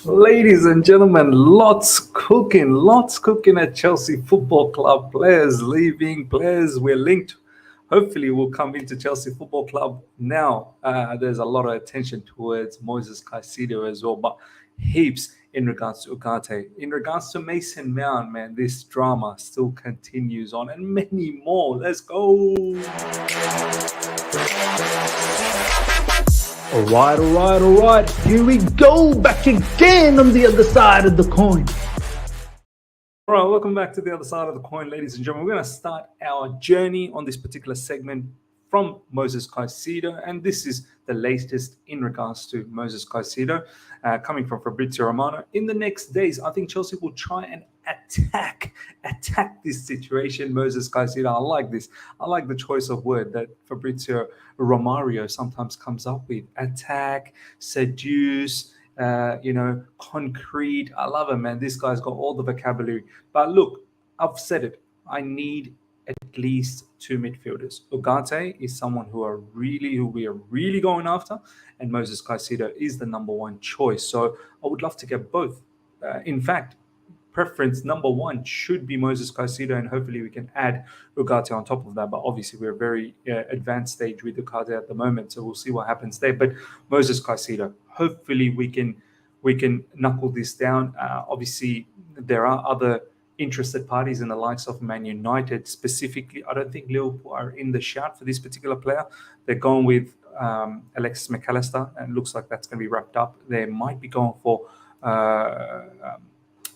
Ladies and gentlemen, lots cooking at Chelsea Football Club. Players leaving, players we're linked. Hopefully, will come into Chelsea Football Club now. There's a lot of attention towards Moises Caicedo as well, but heaps in regards to Ugarte. In regards to Mason Mount, man, this drama still continues on, and many more. Let's go. All right. Here we go, back again on the other side of the coin. All right, welcome back to the other side of the coin, ladies and gentlemen. We're going to start our journey on this particular segment from Moises Caicedo, and this is the latest in regards to Moises Caicedo, coming from Fabrizio Romano. In the next days, I think Chelsea will try and attack this situation. Moises Caicedo, I like this. I like the choice of word that Fabrizio Romano sometimes comes up with: attack, seduce. Concrete. I love him, man. This guy's got all the vocabulary. But look, I've said it. I need at least two midfielders. Ugarte is someone who we are really going after, and Moises Caicedo is the number one choice. So I would love to get both. In fact, preference number one should be Moises Caicedo, and hopefully we can add Ugarte on top of that. But obviously, we're very advanced stage with Ugarte at the moment, so we'll see what happens there. But Moises Caicedo, hopefully we can knuckle this down. Obviously, there are other interested parties in the likes of Man United specifically. I don't think Liverpool are in the shout for this particular player. They're going with Alexis McAllister, and it looks like that's going to be wrapped up. They might be going for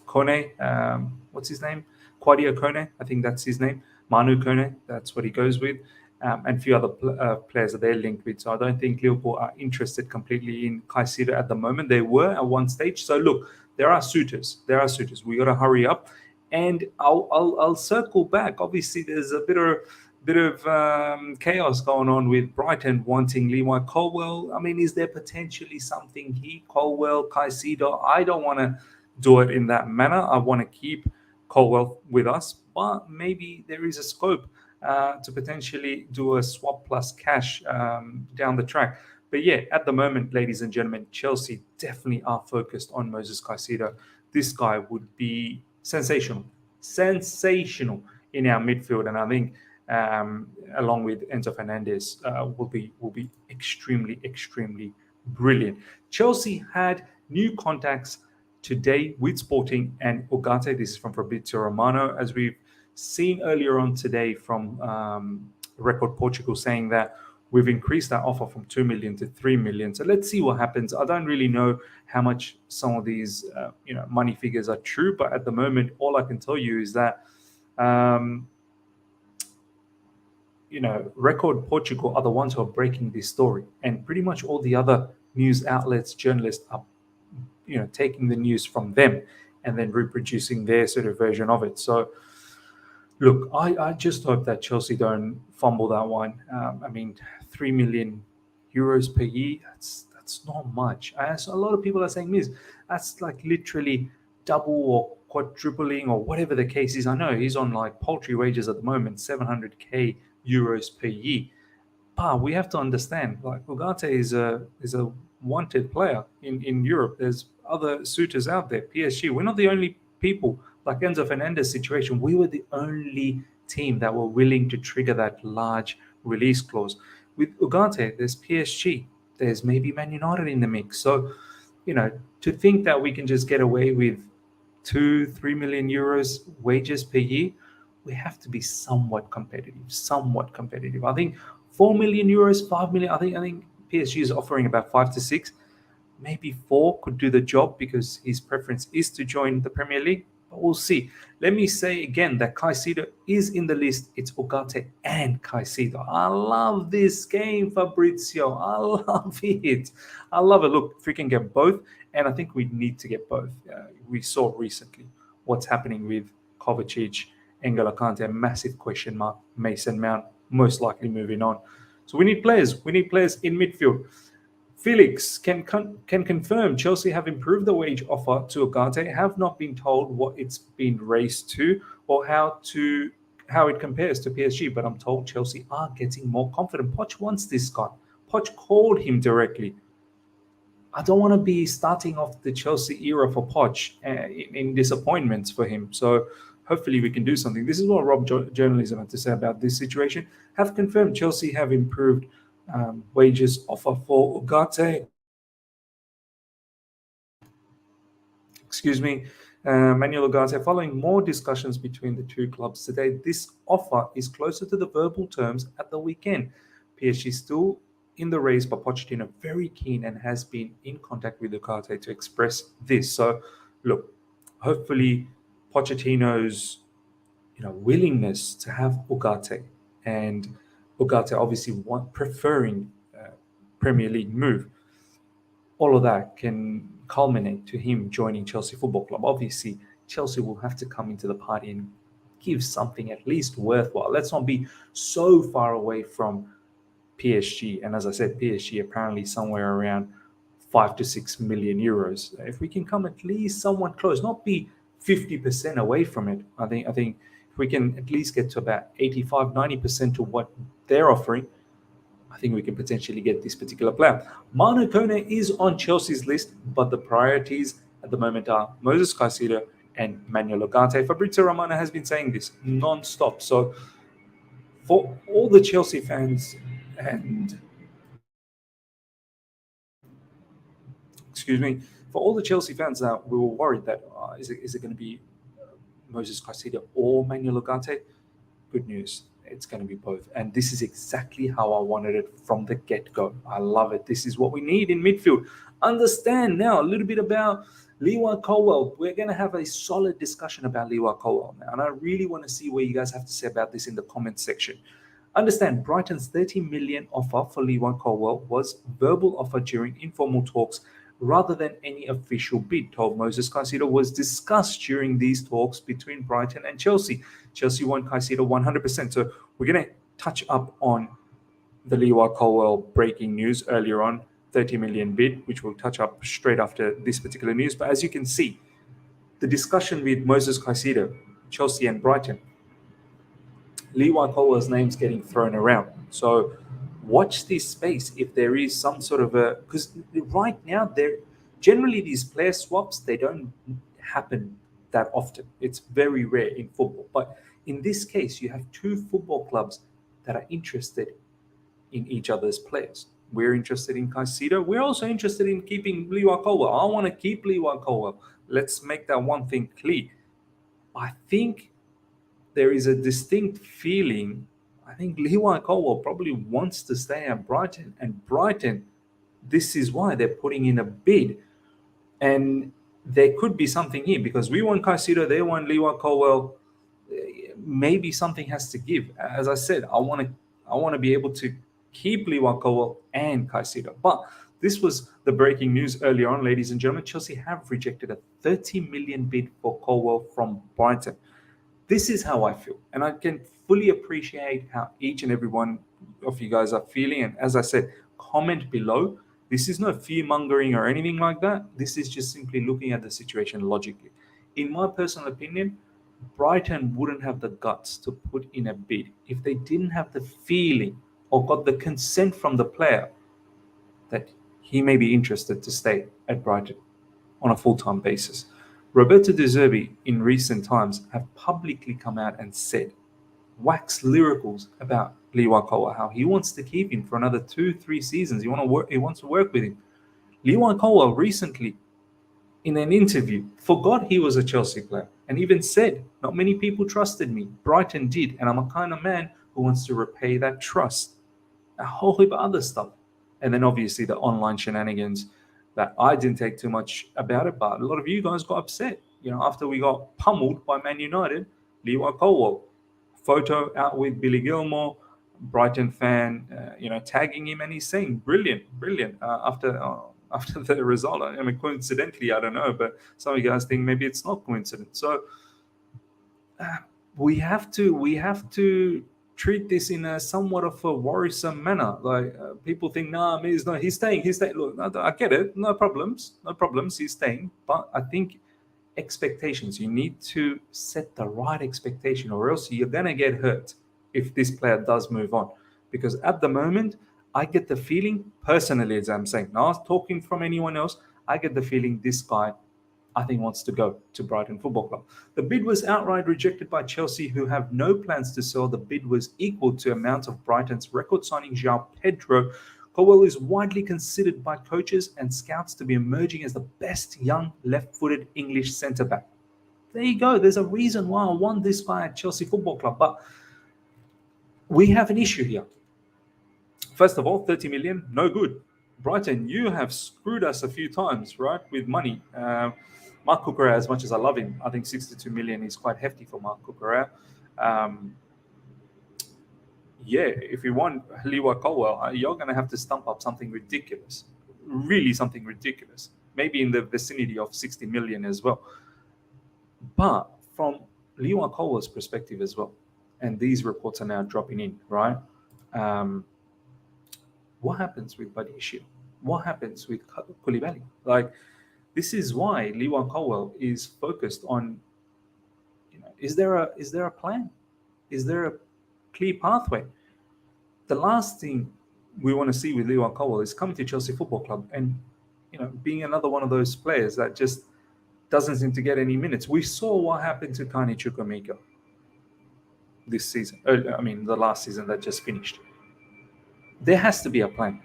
Kone, what's his name? Quadio Kone, I think that's his name. Manu Kone, that's what he goes with. And a few other players that they're linked with. So I don't think Liverpool are interested completely in Caicedo at the moment. They were at one stage. So look, there are suitors. We got to hurry up. And I'll circle back. Obviously, there's a bit of chaos going on with Brighton wanting Levi Colwill. I mean, is there potentially something Colwill, Caicedo? I don't want to do it in that manner. I want to keep Colwill with us, but maybe there is a scope to potentially do a swap plus cash down the track. But yeah, at the moment, ladies and gentlemen, Chelsea definitely are focused on Moises Caicedo. This guy would be sensational in our midfield, and I think along with Enzo Fernandez will be extremely brilliant. Chelsea had new contacts today with Sporting and Ugarte. This is from Fabrizio Romano, as we've seen earlier on today from Record Portugal, saying that we've increased our offer from 2 million to 3 million. So let's see what happens. I don't really know how much some of these money figures are true, but at the moment, all I can tell you is that Record Portugal are the ones who are breaking this story, and pretty much all the other news outlets, journalists are taking the news from them and then reproducing their sort of version of it. So look, I just hope that Chelsea don't fumble that one. 3 million euros per year, that's not much. As a lot of people are saying, that's like literally double or quadrupling or whatever the case is. I know he's on like paltry wages at the moment, 700k euros per year. But we have to understand, like, Ugarte is a wanted player in Europe. There's other suitors out there. PSG, we're not the only people. Like Enzo Fernandez situation, we were the only team that were willing to trigger that large release clause. With Ugarte, there's PSG, there's maybe Man United in the mix. So, to think that we can just get away with 2-3 million euros wages per year, we have to be somewhat competitive. I think 4 million euros, 5 million. I think PSG is offering about 5 to 6. Maybe 4 could do the job because his preference is to join the Premier League. But we'll see. Let me say again that Caicedo is in the list. It's Ugarte and Caicedo. I love this game, Fabrizio. I love it. Look, if we can get both, and I think we need to get both. We saw recently what's happening with Kovacic, N'Golo Kante, a massive question mark. Mason Mount most likely moving on. So we need players. We need players in midfield. Felix can confirm Chelsea have improved the wage offer to Ugarte, have not been told what it's been raised to or how it compares to PSG, but I'm told Chelsea are getting more confident. Poch wants this guy. Poch called him directly. I don't want to be starting off the Chelsea era for Poch in disappointments for him. So hopefully we can do something. This is what Rob Journalism had to say about this situation. Have confirmed Chelsea have improved wages offer for Ugarte. Excuse me, Manuel Ugarte. Following more discussions between the two clubs today, this offer is closer to the verbal terms at the weekend. PSG still in the race, but Pochettino very keen and has been in contact with Ugarte to express this. So, look, hopefully Pochettino's willingness to have Ugarte and Ugarte obviously preferring Premier League move, all of that can culminate to him joining Chelsea Football Club. Obviously, Chelsea will have to come into the party and give something at least worthwhile. Let's not be so far away from PSG. And as I said, PSG apparently somewhere around 5 to 6 million euros. If we can come at least somewhat close, not be 50% away from it, I think if we can at least get to about 85-90% to what they're offering, I think we can potentially get this particular player. Manu Kone is on Chelsea's list, but the priorities at the moment are Moises Caicedo and Manuel Ugarte. Fabrizio Romano has been saying this non-stop. So for all the Chelsea fans and excuse me, for all the Chelsea fans that we were worried that is it going to be Moises Caicedo or Manuel Ugarte? Good news. It's going to be both. And this is exactly how I wanted it from the get-go. I love it. This is what we need in midfield. Understand now a little bit about Lewa Colwill. We're going to have a solid discussion about Lewa Colwill now. And I really want to see what you guys have to say about this in the comments section. Understand, Brighton's 30 million offer for Lewa Colwill was verbal offer during informal talks rather than any official bid, told Moises Caicedo, was discussed during these talks between Brighton and Chelsea. Chelsea won Caicedo 100%. So we're going to touch up on the Lewa Colwill breaking news earlier on, 30 million bid, which we'll touch up straight after this particular news. But as you can see, the discussion with Moises Caicedo, Chelsea and Brighton, Lewa Colwill's name's getting thrown around. So watch this space if there is some sort of a, because right now there generally these player swaps, they don't happen that often. It's very rare in football. But in this case, you have two football clubs that are interested in each other's players. We're interested in Caicedo. We're also interested in keeping Lewa Colwill. I want to keep Lewa Colwill. Let's make that one thing clear. I think there is a distinct feeling. I think Lewa Colwill probably wants to stay at Brighton, and Brighton, this is why they're putting in a bid. And there could be something here because we want Caicedo, they want Lewa Colwill. Maybe something has to give. As I said, I want to be able to keep Lewa Colwill and Caicedo. But this was the breaking news earlier on, ladies and gentlemen. Chelsea have rejected a 30 million bid for Colwill from Brighton. This is how I feel, and I can fully appreciate how each and every one of you guys are feeling. And as I said, comment below. This is no fear mongering or anything like that. This is just simply looking at the situation logically. In my personal opinion, Brighton wouldn't have the guts to put in a bid if they didn't have the feeling or got the consent from the player that he may be interested to stay at Brighton on a full-time basis. Roberto De Zerbi in recent times have publicly come out and said, wax lyricals about Lewa Colwill, how he wants to keep him for another 2-3 seasons. He wants to work with him. Lewa Colwill recently, in an interview, forgot he was a Chelsea player and even said, not many people trusted me. Brighton did, and I'm a kind of man who wants to repay that trust. A whole heap of other stuff. And then obviously the online shenanigans that I didn't take too much about it, but a lot of you guys got upset. After we got pummeled by Man United, Lewa Colwill, photo out with Billy Gilmore, Brighton fan, tagging him, and he's saying, brilliant, after the result. I mean, coincidentally, I don't know, but some of you guys think maybe it's not coincidence. So we have to treat this in a somewhat of a worrisome manner. Like people think, he's staying. Look, I get it. No problems. He's staying. But I think expectations. You need to set the right expectation, or else you're gonna get hurt if this player does move on. Because at the moment, I get the feeling, personally, as I'm saying, not talking from anyone else, I get the feeling this guy, I think, wants to go to Brighton Football Club. The bid was outright rejected by Chelsea, who have no plans to sell. The bid was equal to amount of Brighton's record signing João Pedro. Colwill is widely considered by coaches and scouts to be emerging as the best young left-footed English centre-back. There you go. There's a reason why I want this guy at Chelsea Football Club. But we have an issue here. First of all, 30 million, no good. Brighton, you have screwed us a few times, right, with money. Mark Cucurella, as much as I love him, I think 62 million is quite hefty for Mark Cucurella. If you want Lewa Colwill, you're going to have to stump up something ridiculous. Really something ridiculous. Maybe in the vicinity of 60 million as well. But from Lewa Colwill's perspective as well, and these reports are now dropping in, right? What happens with Buddy Shield? What happens with Koulibaly? Like, this is why Lewa Colwill is focused on, is there a plan? Is there a clear pathway? The last thing we want to see with Lewa Colwill is coming to Chelsea Football Club and, being another one of those players that just doesn't seem to get any minutes. We saw what happened to Kani Chukwuemeka this season. The last season that just finished. There has to be a plan.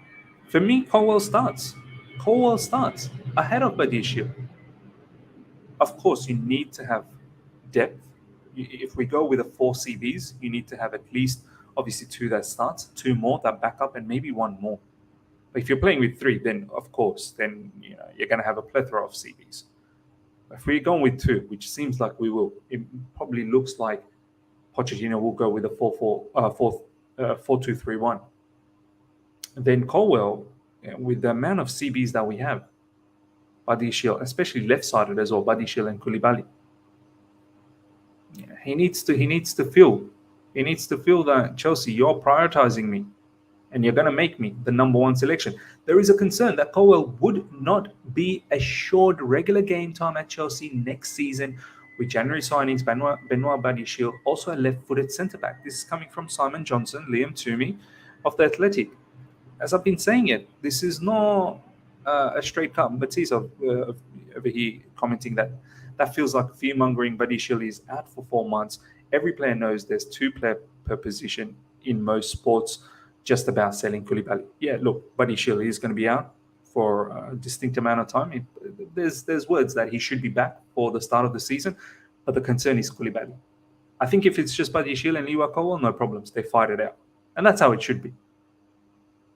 For me, Colwill starts. Colwill starts ahead of Badishio. Of course, you need to have depth. If we go with 4 CBs, you need to have at least, obviously, 2 that starts, 2 more that back up, and maybe 1 more. But if you're playing with 3, then of course, you're going to have a plethora of CBs. If we're going with 2, which seems like we will, it probably looks like Pochettino will go with a 4-2-3-1. Then Colwill, with the amount of CBs that we have, Badishil, especially left-sided as well, Badishil and Koulibaly, he needs to feel that, Chelsea, you're prioritizing me and you're going to make me the number 1 selection. There is a concern that Colwill would not be assured regular game time at Chelsea next season with January signings Benoit Badishil, also a left-footed centre-back. This is coming from Simon Johnson, Liam Toomey of The Athletic. As I've been saying it, this is not a straight cut. Matisse over here commenting that feels like fear-mongering. Badishil is out for 4 months. Every player knows there's 2 players per position in most sports, just about selling Koulibaly. Yeah, look, Badishil is going to be out for a distinct amount of time. There's words that he should be back for the start of the season, but the concern is Koulibaly. I think if it's just Badishil and Lewa Colwill, no problems. They fight it out. And that's how it should be.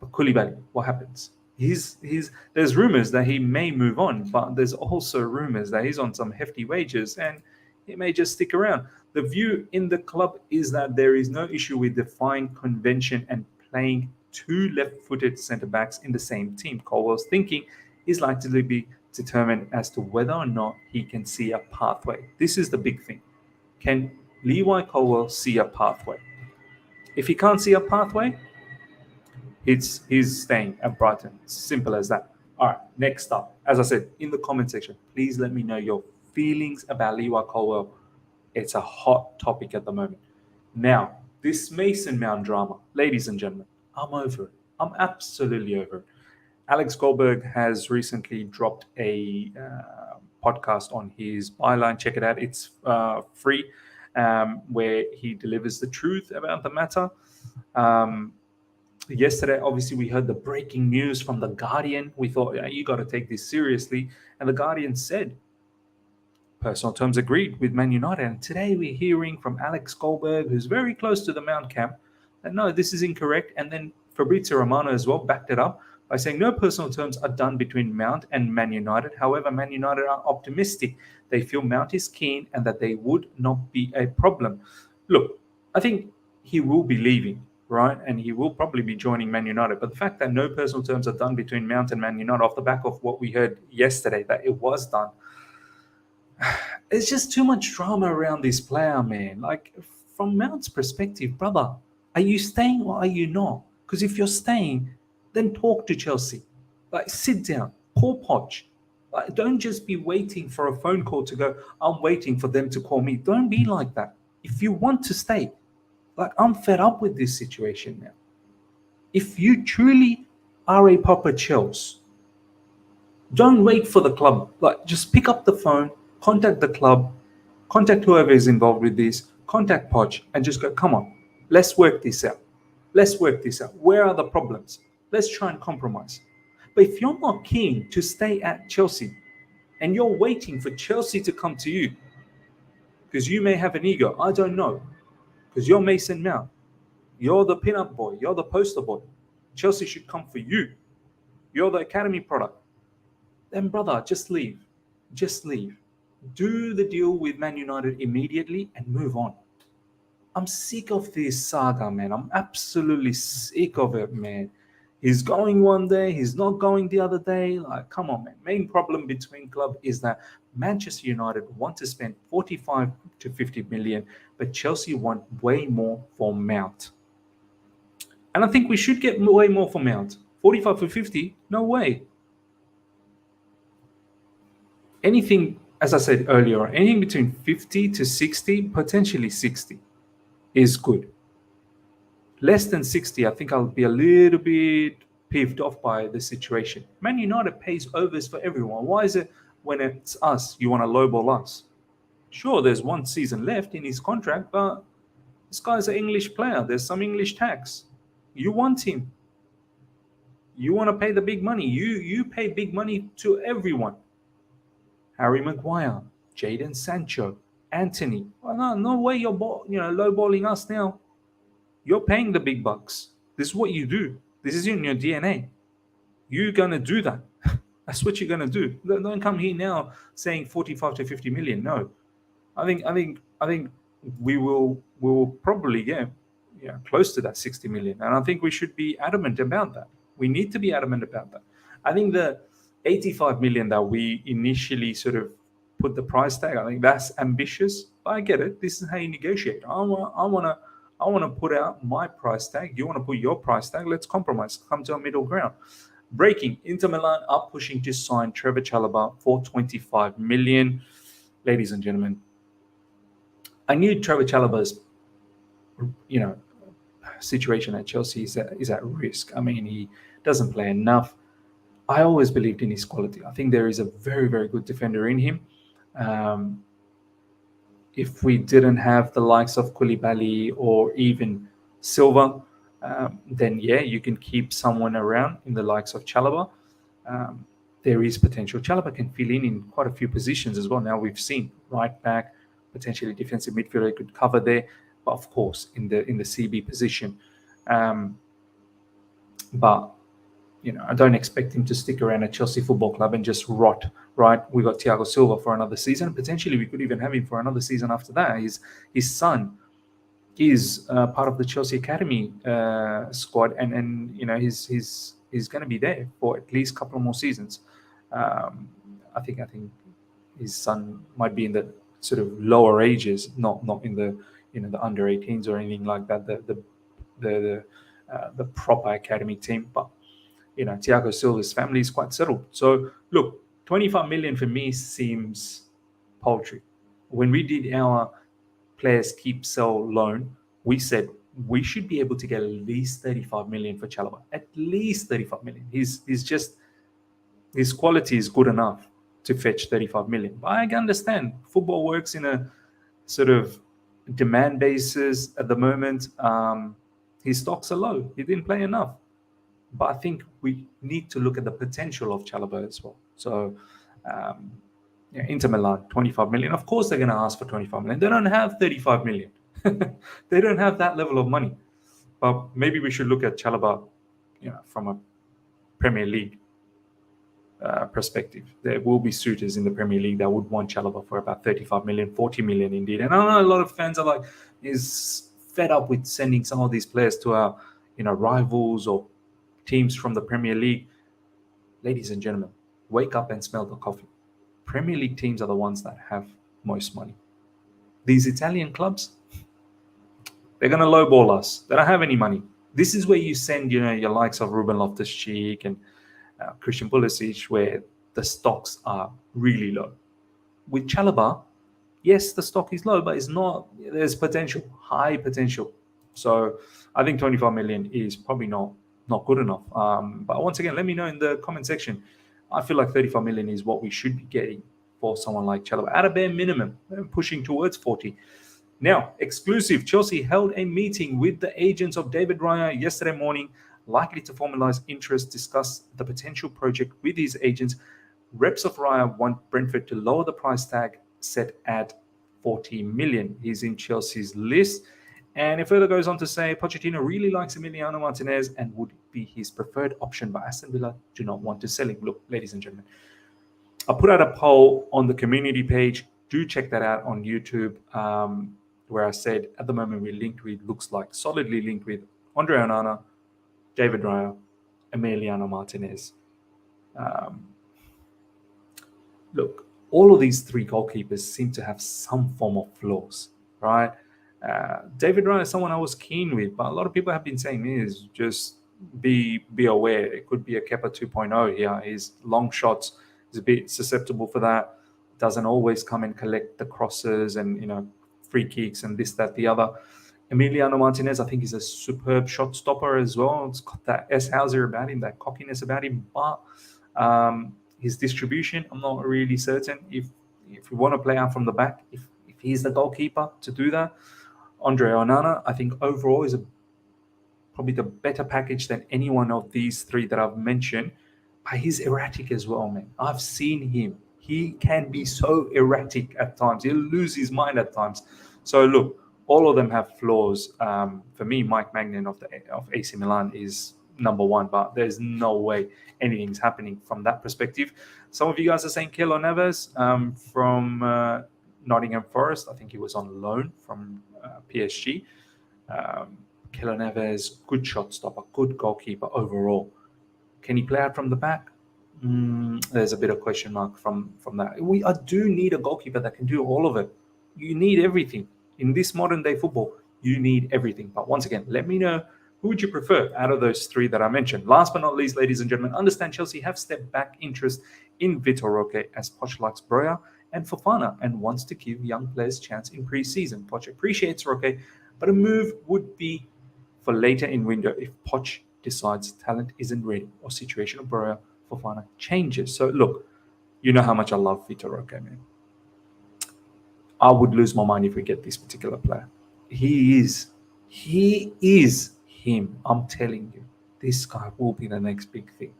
But Koulibaly, what happens? There's rumors that he may move on, but there's also rumors that he's on some hefty wages and he may just stick around. The view in the club is that there is no issue with defying convention and playing 2 left-footed centre-backs in the same team. Colwill's thinking is likely to be determined as to whether or not he can see a pathway. This is the big thing. Can Levi Colwill see a pathway? If he can't see a pathway, he's staying at Brighton. Simple as that. All right, next up. As I said, in the comment section, please let me know your feelings about Levi Colwill. It's a hot topic at the moment. Now, this Mason Mount drama, ladies and gentlemen, I'm over it. I'm absolutely over it. Alex Goldberg has recently dropped a podcast on his byline. Check it out. It's free, where he delivers the truth about the matter. Yesterday, obviously, we heard the breaking news from The Guardian. We thought, you got to take this seriously. And The Guardian said, personal terms agreed with Man United. And today we're hearing from Alex Goldberg, who's very close to the Mount camp, that no, this is incorrect. And then Fabrizio Romano as well backed it up by saying no personal terms are done between Mount and Man United. However, Man United are optimistic. They feel Mount is keen and that they would not be a problem. Look, I think he will be leaving, right? And he will probably be joining Man United. But the fact that no personal terms are done between Mount and Man United off the back of what we heard yesterday, that it was done, it's just too much drama around this player, man. Like, from Mount's perspective, brother, are you staying or are you not? Because if you're staying, then talk to Chelsea. Like, sit down, call Poch. Like, don't just be waiting for a phone call to go, I'm waiting for them to call me. Don't be like that. If you want to stay, like, I'm fed up with this situation now. If you truly are a proper Chelsea, don't wait for the club. Like, just pick up the phone, contact the club, contact whoever is involved with this, contact Poch, and just go, come on, let's work this out. Let's work this out. Where are the problems? Let's try and compromise. But if you're not keen to stay at Chelsea and you're waiting for Chelsea to come to you, because you may have an ego, I don't know, because you're Mason Mount, you're the pin-up boy, you're the poster boy. Chelsea should come for you. You're the academy product. Then, brother, just leave. Just leave. Do the deal with Man United immediately and move on. I'm sick of this saga, man. I'm absolutely sick of it, man. He's going one day, he's not going the other day. Like, come on, man. Main problem between club is that Manchester United want to spend 45 to 50 million, but Chelsea want way more for Mount. And I think we should get way more for Mount. 45 for 50? No way. Anything, as I said earlier, anything between 50 to 60, potentially 60, is good. Less than 60, I think I'll be a little bit peeved off by the situation. Man United pays overs for everyone. Why is it when it's us, you want to lowball us? Sure, there's one season left in his contract, but this guy's an English player. There's some English tax. You want him. You want to pay the big money. You pay big money to everyone. Harry Maguire, Jadon Sancho, Anthony. Well, no way you're lowballing us now. You're paying the big bucks. This is what you do. This is in your DNA. You're gonna do that. That's what you're gonna do. Don't come here now saying 45 to 50 million. No, I think we will probably get close to that 60 million, and I think we should be adamant about that. We need to be adamant about that. I think the 85 million that we initially sort of put the price tag, I think that's ambitious. But I get it. This is how you negotiate. I want to put out my price tag. You want to put your price tag. Let's compromise. Come to a middle ground. Breaking. Inter Milan are pushing to sign Trevor Chalobah for 25 million. Ladies and gentlemen, I knew Trevor Chalobah's, situation at Chelsea is at risk. I mean, he doesn't play enough. I always believed in his quality. I think there is a very, very good defender in him. If we didn't have the likes of Koulibaly or even Silva, then you can keep someone around in the likes of Chalobah. There is potential. Chalobah can fill in quite a few positions as well. Now we've seen right back, potentially defensive midfielder could cover there, but of course in the CB position. But I don't expect him to stick around at Chelsea Football Club and just rot, right? We got Thiago Silva for another season. Potentially, we could even have him for another season after that. His son is part of the Chelsea Academy squad, and he's going to be there for at least a couple of more seasons. I think his son might be in the sort of lower ages, not in the the under 18s or anything like that. The proper academy team, but. Thiago Silva's family is quite settled. So, look, 25 million for me seems paltry. When we did our players keep, sell, loan, we said we should be able to get at least 35 million for Chalobah. At least 35 million. His quality is good enough to fetch 35 million. But I understand football works in a sort of demand basis at the moment. His stocks are low. He didn't play enough. But I think we need to look at the potential of Chalobah as well. So, Inter Milan, 25 million. Of course, they're going to ask for 25 million. They don't have 35 million. They don't have that level of money. But maybe we should look at Chalobah, from a Premier League perspective. There will be suitors in the Premier League that would want Chalobah for about 35 million, 40 million indeed. And I know a lot of fans are is fed up with sending some of these players to our, rivals or teams from the Premier League. Ladies and gentlemen, wake up and smell the coffee. Premier League teams are the ones that have most money. These Italian clubs, they're going to lowball us. They don't have any money. This is where you send, your likes of Ruben Loftus-Cheek and Christian Pulisic, where the stocks are really low. With Chalobah, yes, the stock is low, but it's not. There's potential, high potential. So I think 25 million is probably not not good enough. But once again, let me know in the comment section. I feel like 35 million is what we should be getting for someone like Chalobah at a bare minimum, pushing towards 40. Now, exclusive, Chelsea held a meeting with the agents of David Raya yesterday morning, likely to formalize interest, discuss the potential project with his agents. Reps of Raya want Brentford to lower the price tag set at 40 million. He's in Chelsea's list. And it further goes on to say Pochettino really likes Emiliano Martinez and would be his preferred option, but Aston Villa do not want to sell him. Look, ladies and gentlemen, I put out a poll on the community page. Do check that out on YouTube, where I said at the moment we're linked with, looks like solidly linked with Andre Onana, David Raya, Emiliano Martinez. Look, all of these three goalkeepers seem to have some form of flaws, right? David Raya is someone I was keen with, but a lot of people have been saying is just be aware. It could be a Kepa 2.0 here. His long shots is a bit susceptible for that. Doesn't always come and collect the crosses and free kicks and this, that, the other. Emiliano Martinez, I think, is a superb shot stopper as well. It's got that S-Hauser about him, that cockiness about him, but his distribution, I'm not really certain. If you want to play out from the back, if he's the goalkeeper to do that, Andre Onana, I think overall is probably the better package than any one of these three that I've mentioned. But he's erratic as well, man. I've seen him. He can be so erratic at times. He'll lose his mind at times. So look, all of them have flaws. For me, Mike Maignan of AC Milan is number one, but there's no way anything's happening from that perspective. Some of you guys are saying Keylor Navas from Nottingham Forest. I think he was on loan from PSG. Keylor Navas, good shot stopper, good goalkeeper overall. Can he play out from the back? There's a bit of question mark from that. I do need a goalkeeper that can do all of it. You need everything. In this modern day football, you need everything. But once again, let me know, who would you prefer out of those three that I mentioned? Last but not least, ladies and gentlemen, understand Chelsea have stepped back interest in Vitor Roque as Poch likes Broja and Fofana and wants to give young players chance in pre-season. Poch appreciates Roque, but a move would be for later in window if Poch decides talent isn't ready or situation of Broja Fofana changes. So look, you know how much I love Vitor Roque, man. I would lose my mind if we get this particular player. He is him. I'm telling you, this guy will be the next big thing.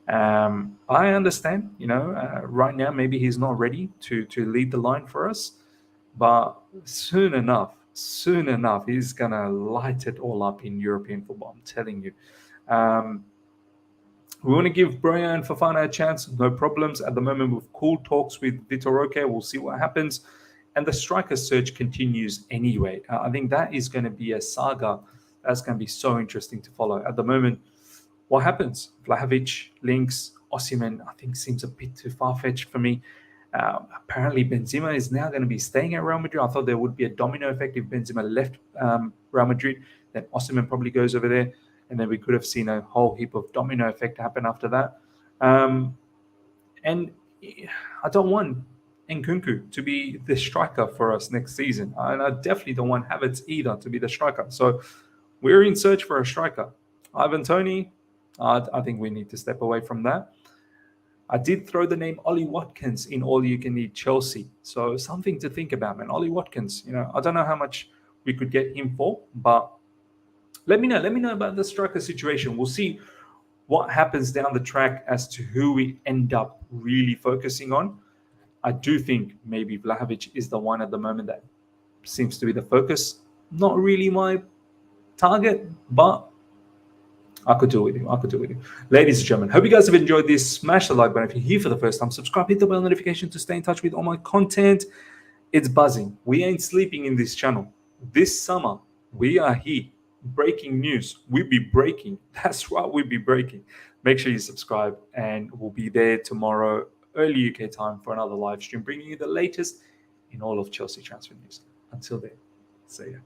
I understand, right now maybe he's not ready to lead the line for us, but soon enough, he's gonna light it all up in European football. I'm telling you. We want to give Broja and Fofana a chance, no problems. At the moment, we've cool talks with Vitor Roque. We'll see what happens. And the striker search continues anyway. I think that is going to be a saga that's going to be so interesting to follow. At the moment, what happens? Vlahovic, Links, Osimhen, I think seems a bit too far-fetched for me. Apparently, Benzema is now going to be staying at Real Madrid. I thought there would be a domino effect if Benzema left Real Madrid. Then Osimhen probably goes over there. And then we could have seen a whole heap of domino effect happen after that. And I don't want Nkunku to be the striker for us next season. And I definitely don't want Havertz either to be the striker. So we're in search for a striker. Ivan Toney, I think we need to step away from that. I did throw the name Ollie Watkins in All You Can Eat Chelsea. So something to think about, man. Ollie Watkins, I don't know how much we could get him for, but let me know about the striker situation. We'll see what happens down the track as to who we end up really focusing on. I do think maybe Vlahovic is the one at the moment that seems to be the focus. Not really my target, but I could do with him. Ladies and gentlemen, hope you guys have enjoyed this. Smash the like button if you're here for the first time. Subscribe, hit the bell notification to stay in touch with all my content. It's buzzing. We ain't sleeping in this channel. This summer, we are here. Breaking news. We'll be breaking. That's right, we'll be breaking. Make sure you subscribe, and we'll be there tomorrow, early UK time, for another live stream, bringing you the latest in all of Chelsea transfer news. Until then, see ya.